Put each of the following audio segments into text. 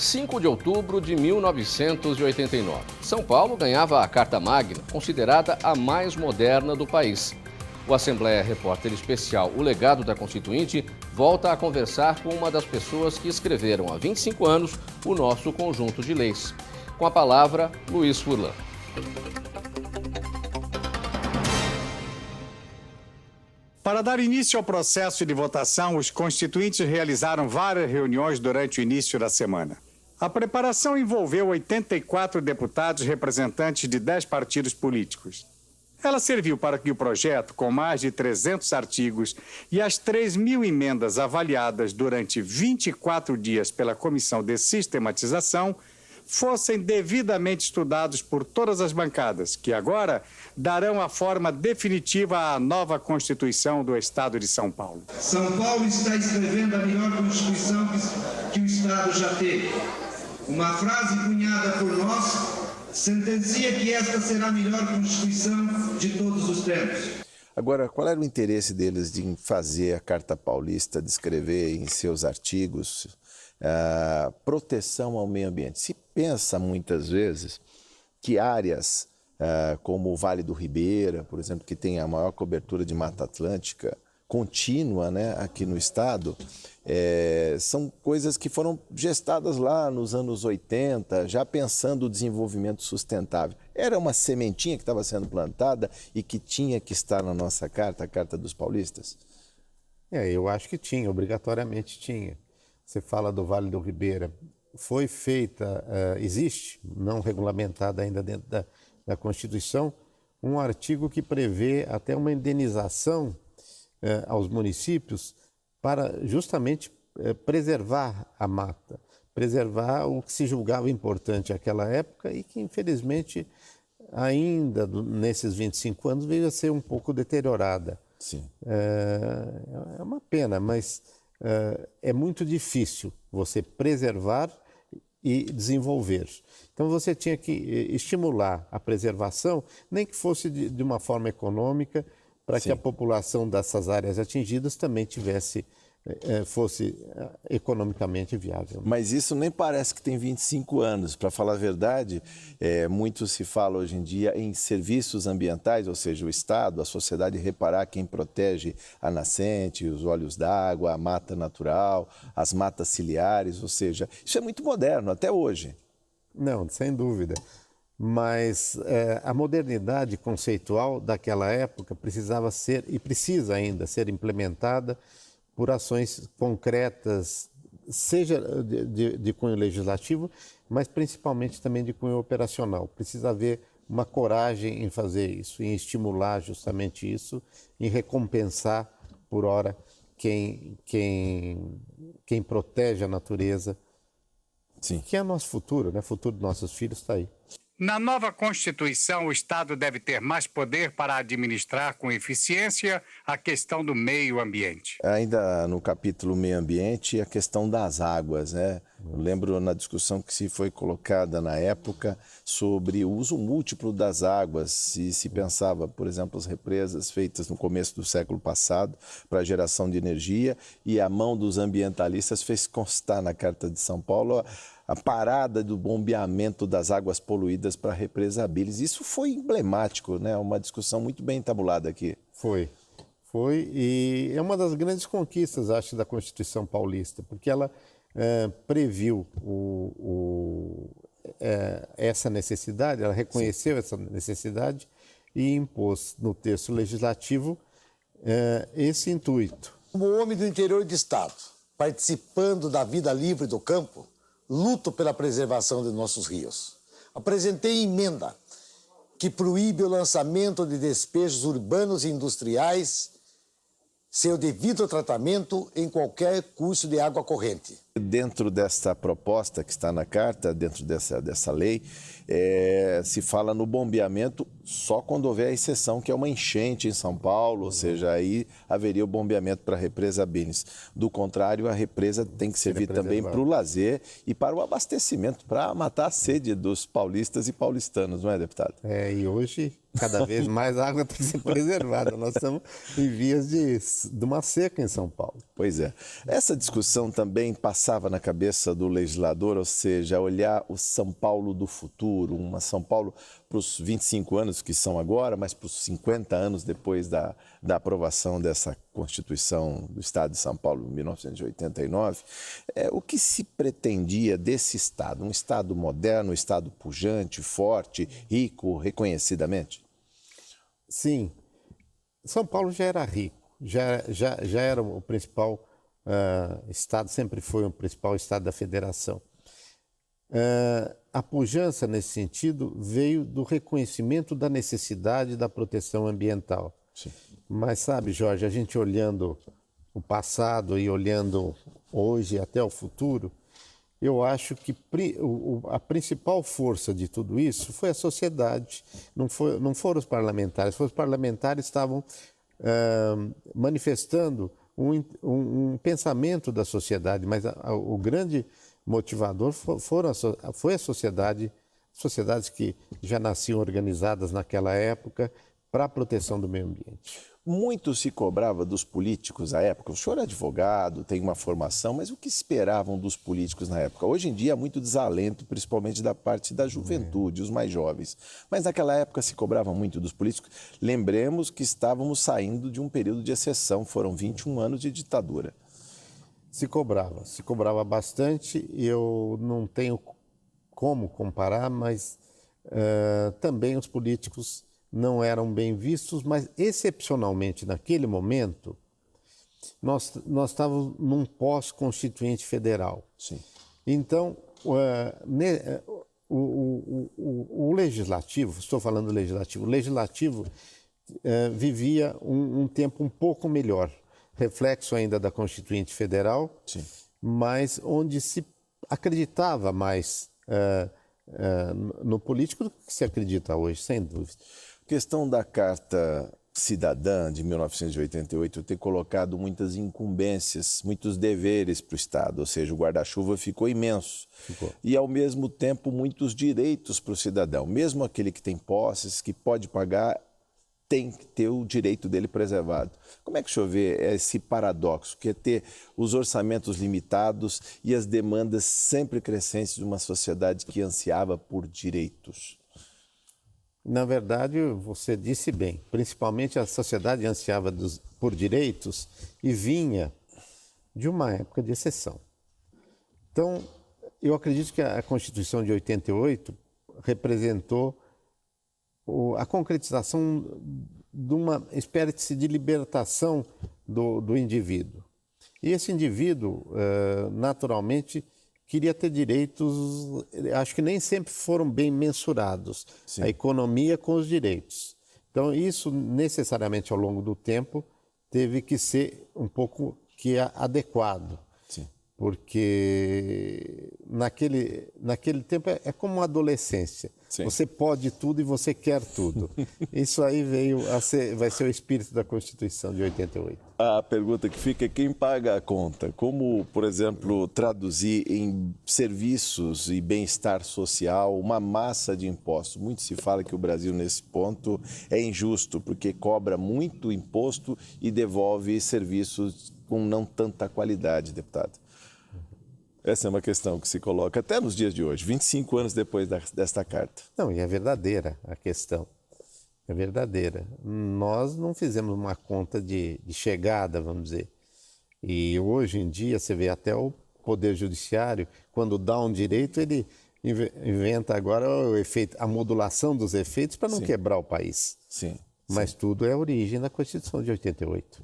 5 de outubro de 1989. São Paulo ganhava a Carta Magna, considerada a mais moderna do país. O Assembleia Repórter Especial O Legado da Constituinte volta a conversar com uma das pessoas que escreveram há 25 anos o nosso conjunto de leis. Com a palavra, Luiz Furlan. Para dar início ao processo de votação, os constituintes realizaram várias reuniões durante o início da semana. A preparação envolveu 84 deputados representantes de 10 partidos políticos. Ela serviu para que o projeto, com mais de 300 artigos e as 3.000 emendas avaliadas durante 24 dias pela Comissão de Sistematização, fossem devidamente estudados por todas as bancadas, que agora darão a forma definitiva à nova Constituição do Estado de São Paulo. São Paulo está escrevendo a melhor Constituição que o Estado já teve. Uma frase cunhada por nós sentencia que esta será a melhor Constituição de todos os tempos. Agora, qual era o interesse deles de fazer a Carta Paulista, de escrever em seus artigos proteção ao meio ambiente? Se pensa muitas vezes que áreas como o Vale do Ribeira, por exemplo, que tem a maior cobertura de Mata Atlântica contínua, né, aqui no estado, são coisas que foram gestadas lá nos anos 80, já pensando o desenvolvimento sustentável. Era uma sementinha que estava sendo plantada e que tinha que estar na nossa carta, a Carta dos Paulistas? Eu acho que tinha, obrigatoriamente tinha. Você fala do Vale do Ribeira, foi feita, existe, não regulamentada ainda dentro da Constituição, um artigo que prevê até uma indenização aos municípios para justamente preservar a mata, preservar o que se julgava importante naquela época e que, infelizmente, ainda nesses 25 anos veio a ser um pouco deteriorada. Sim. É uma pena, mas é muito difícil você preservar e desenvolver. Então você tinha que estimular a preservação, nem que fosse de uma forma econômica, para que a população dessas áreas atingidas também fosse economicamente viável. Mas isso nem parece que tem 25 anos. Para falar a verdade, muito se fala hoje em dia em serviços ambientais, ou seja, o Estado, a sociedade reparar quem protege a nascente, os olhos d'água, a mata natural, as matas ciliares, ou seja, isso é muito moderno até hoje. Não, sem dúvida. Mas a modernidade conceitual daquela época precisava ser, e precisa ainda ser implementada por ações concretas, seja de cunho legislativo, mas principalmente também de cunho operacional. Precisa haver uma coragem em fazer isso, em estimular justamente isso, em recompensar, por hora, quem protege a natureza. Sim. Que é nosso futuro, né? O futuro dos nossos filhos está aí. Na nova Constituição, o Estado deve ter mais poder para administrar com eficiência a questão do meio ambiente. Ainda no capítulo meio ambiente, a questão das águas, né? Eu lembro na discussão que se foi colocada na época sobre o uso múltiplo das águas, se pensava, por exemplo, as represas feitas no começo do século passado para geração de energia, e a mão dos ambientalistas fez constar na Carta de São Paulo a parada do bombeamento das águas poluídas para a represa Abiles. Isso foi emblemático, né? Uma discussão muito bem tabulada aqui. Foi, e é uma das grandes conquistas, acho, da Constituição Paulista, porque ela previu essa necessidade, ela reconheceu essa necessidade e impôs no texto legislativo esse intuito. Como homem do interior do Estado, participando da vida livre do campo, luto pela preservação de nossos rios. Apresentei emenda que proíbe o lançamento de despejos urbanos e industriais sem o devido tratamento em qualquer curso de água corrente. Dentro dessa proposta que está na carta, dentro dessa lei, se fala no bombeamento só quando houver a exceção, que é uma enchente em São Paulo, ou seja, aí haveria o bombeamento para a represa Abiles. Do contrário, a represa tem que servir também para o lazer e para o abastecimento, para matar a sede dos paulistas e paulistanos, não é, deputado? E hoje, cada vez mais água tem que ser preservada. Nós estamos em vias de uma seca em São Paulo. Pois é. Essa discussão também passava na cabeça do legislador, ou seja, olhar o São Paulo do futuro, uma São Paulo para os 25 anos que são agora, mas para os 50 anos depois da aprovação dessa Constituição do Estado de São Paulo, em 1989. O que se pretendia desse Estado? Um Estado moderno, um Estado pujante, forte, rico, reconhecidamente? Sim. São Paulo já era rico. Já era o principal estado, sempre foi o principal estado da federação. A pujança, nesse sentido, veio do reconhecimento da necessidade da proteção ambiental. Sim. Mas sabe, Jorge, a gente olhando o passado e olhando hoje até o futuro, eu acho que a principal força de tudo isso foi a sociedade, não foram os parlamentares. Os parlamentares estavam manifestando um pensamento da sociedade, mas o grande motivador foi a sociedade, sociedades que já nasciam organizadas naquela época para a proteção do meio ambiente. Muito se cobrava dos políticos à época. O senhor é advogado, tem uma formação, mas o que esperavam dos políticos na época? Hoje em dia há muito desalento, principalmente da parte da juventude, os mais jovens. Mas naquela época se cobrava muito dos políticos. Lembremos que estávamos saindo de um período de exceção, foram 21 anos de ditadura. Se cobrava bastante. Eu não tenho como comparar, mas também os políticos não eram bem vistos, mas excepcionalmente naquele momento nós estávamos num pós-constituinte federal. Sim. Então o legislativo, estou falando do legislativo, o legislativo vivia um tempo um pouco melhor, reflexo ainda da Constituinte Federal. Sim. Mas onde se acreditava mais no político do que se acredita hoje, sem dúvida. A questão da Carta Cidadã de 1988 ter colocado muitas incumbências, muitos deveres para o Estado, ou seja, o guarda-chuva ficou imenso. E, ao mesmo tempo, muitos direitos para o cidadão. Mesmo aquele que tem posses, que pode pagar, tem que ter o direito dele preservado. Como é que o senhor vê esse paradoxo, que é ter os orçamentos limitados e as demandas sempre crescentes de uma sociedade que ansiava por direitos? Na verdade, você disse bem, principalmente a sociedade ansiava por direitos e vinha de uma época de exceção. Então, eu acredito que a Constituição de 88 representou a concretização de uma espécie de libertação do indivíduo. E esse indivíduo, naturalmente, queria ter direitos, acho que nem sempre foram bem mensurados. Sim. A economia com os direitos. Então, isso necessariamente ao longo do tempo teve que ser um pouco adequado. Sim. Porque naquele tempo é como uma adolescência. Sim. Você pode tudo e você quer tudo. Isso aí vai ser o espírito da Constituição de 88. A pergunta que fica é quem paga a conta? Como, por exemplo, traduzir em serviços e bem-estar social uma massa de impostos? Muito se fala que o Brasil, nesse ponto, é injusto, porque cobra muito imposto e devolve serviços com não tanta qualidade, deputado. Essa é uma questão que se coloca até nos dias de hoje, 25 anos depois desta carta. Não, e é verdadeira a questão. É verdadeira. Nós não fizemos uma conta de chegada, vamos dizer. E hoje em dia, você vê até o Poder Judiciário, quando dá um direito, ele inventa agora a modulação dos efeitos para não Sim. quebrar o país. Sim. Mas Sim. tudo é a origem da Constituição de 88.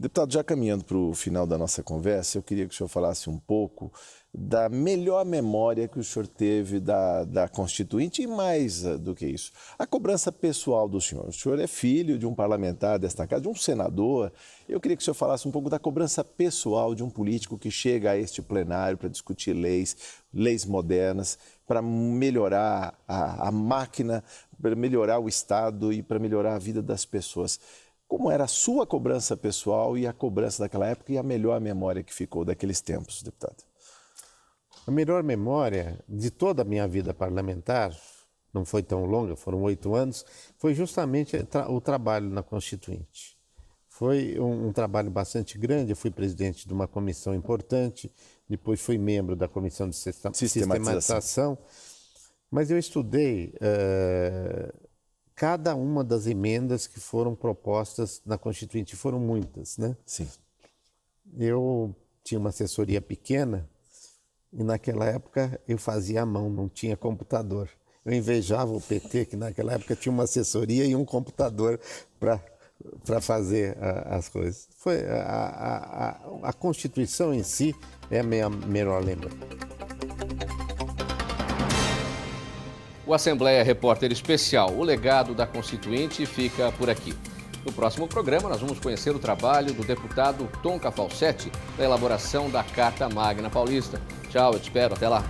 Deputado, já caminhando para o final da nossa conversa, eu queria que o senhor falasse um pouco da melhor memória que o senhor teve da Constituinte e mais do que isso, a cobrança pessoal do senhor. O senhor é filho de um parlamentar desta casa, de um senador. Eu queria que o senhor falasse um pouco da cobrança pessoal de um político que chega a este plenário para discutir leis modernas, para melhorar a máquina, para melhorar o Estado e para melhorar a vida das pessoas. Como era a sua cobrança pessoal e a cobrança daquela época e a melhor memória que ficou daqueles tempos, deputado? A melhor memória de toda a minha vida parlamentar, não foi tão longa, foram 8 anos, foi justamente o trabalho na Constituinte. Foi um trabalho bastante grande. Eu fui presidente de uma comissão importante, depois fui membro da comissão de sistematização. Mas eu estudei cada uma das emendas que foram propostas na Constituinte, foram muitas, né? Sim. Eu tinha uma assessoria pequena e naquela época eu fazia à mão, não tinha computador. Eu invejava o PT, que naquela época tinha uma assessoria e um computador para fazer as coisas. A Constituição em si é a minha melhor lembrança. O Assembleia Repórter Especial, o legado da Constituinte, fica por aqui. No próximo programa, nós vamos conhecer o trabalho do deputado Tom Cafalsetti na elaboração da Carta Magna Paulista. Tchau, eu te espero. Até lá.